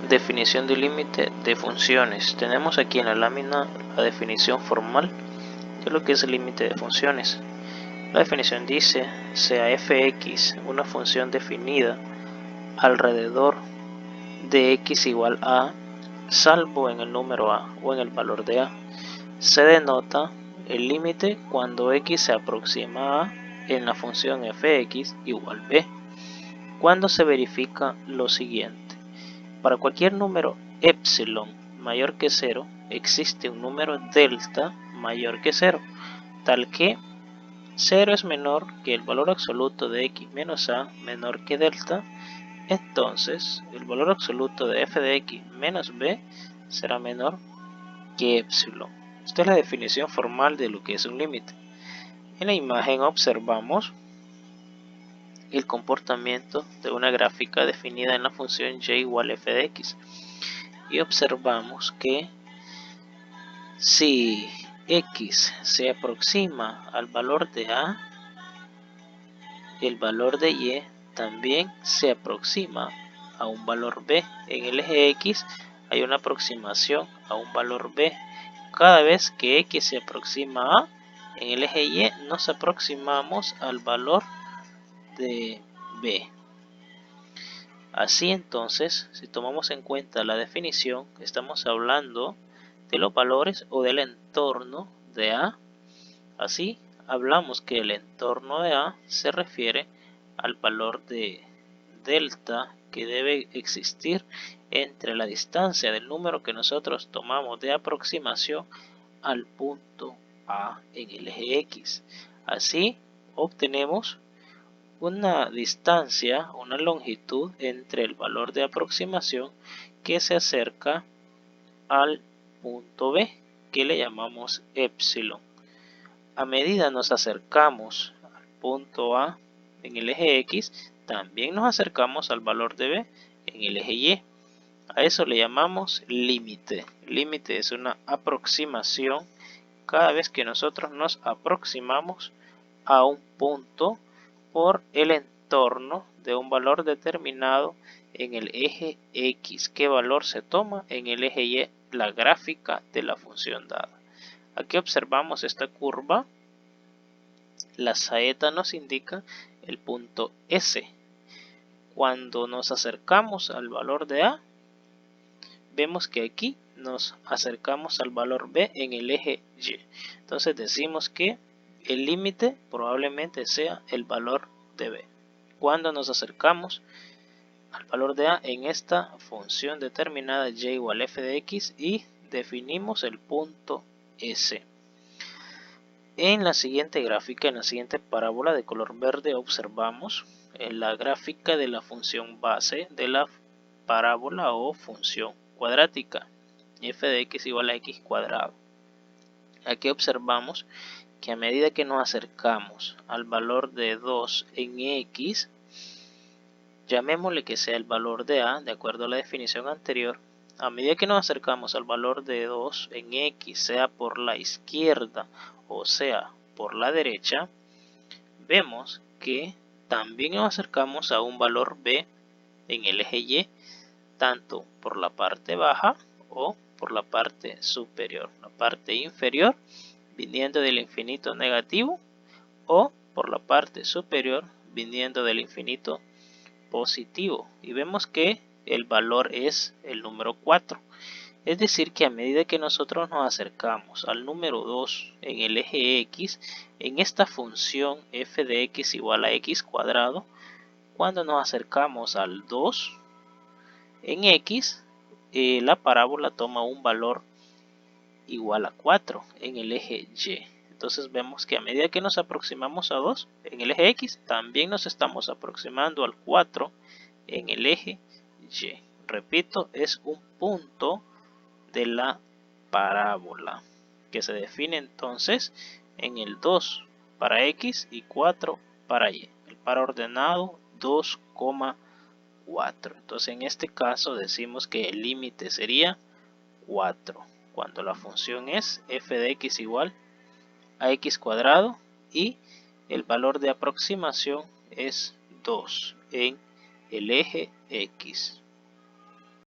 Definición de límite de funciones. Tenemos aquí en la lámina la definición formal de lo que es el límite de funciones. La definición dice: sea fx una función definida alrededor de x igual a, salvo en el número a o en el valor de a. Se denota el límite cuando x se aproxima a en la función fx igual b. Cuando se verifica lo siguiente: para cualquier número epsilon mayor que 0, existe un número delta mayor que 0, tal que 0 es menor que el valor absoluto de x menos a menor que delta. Entonces el valor absoluto de f de x menos b será menor que epsilon. Esta es la definición formal de lo que es un límite. En la imagen observamos el comportamiento de una gráfica definida en la función y igual f de x, y observamos que si x se aproxima al valor de a, el valor de y también se aproxima a un valor b. En el eje x hay una aproximación a un valor b. Cada vez que x se aproxima a, en el eje y nos aproximamos al valor de b. Así entonces, si tomamos en cuenta la definición, estamos hablando de los valores o del entorno de a. Así, hablamos que el entorno de a se refiere al valor de delta que debe existir entre la distancia del número que nosotros tomamos de aproximación al punto A en el eje X. Así obtenemos una distancia, una longitud entre el valor de aproximación que se acerca al punto B, que le llamamos epsilon. A medida nos acercamos al punto A en el eje X, también nos acercamos al valor de B en el eje Y. A eso le llamamos límite. Límite es una aproximación cada vez que nosotros nos aproximamos a un punto por el entorno de un valor determinado en el eje X. ¿Qué valor se toma en el eje Y? La gráfica de la función dada. Aquí observamos esta curva. La saeta nos indica el punto S. Cuando nos acercamos al valor de A, vemos que aquí nos acercamos al valor B en el eje Y. Entonces decimos que el límite probablemente sea el valor de B. Cuando nos acercamos al valor de A en esta función determinada y igual f de x y definimos el punto S. En la siguiente gráfica, en la siguiente parábola de color verde, observamos la gráfica de la función base de la parábola o función cuadrática, f de x igual a x cuadrado. Aquí observamos que a medida que nos acercamos al valor de 2 en x, llamémosle que sea el valor de a, de acuerdo a la definición anterior, a medida que nos acercamos al valor de 2 en x, sea por la izquierda o sea por la derecha, vemos que también nos acercamos a un valor b en el eje y, tanto por la parte baja o por la parte superior. La parte inferior viniendo del infinito negativo o por la parte superior viniendo del infinito positivo. Y vemos que el valor es el número 4. Es decir, que a medida que nosotros nos acercamos al número 2 en el eje X, en esta función f de x igual a x cuadrado, cuando nos acercamos al 2 en x, la parábola toma un valor igual a 4 en el eje Y. Entonces vemos que a medida que nos aproximamos a 2 en el eje X, también nos estamos aproximando al 4 en el eje Y. Repito, es un punto de la parábola que se define entonces en el 2 para X y 4 para Y. El par ordenado 2,4. Entonces en este caso decimos que el límite sería 4 cuando la función es f de x igual a x cuadrado y el valor de aproximación es 2 en el eje X.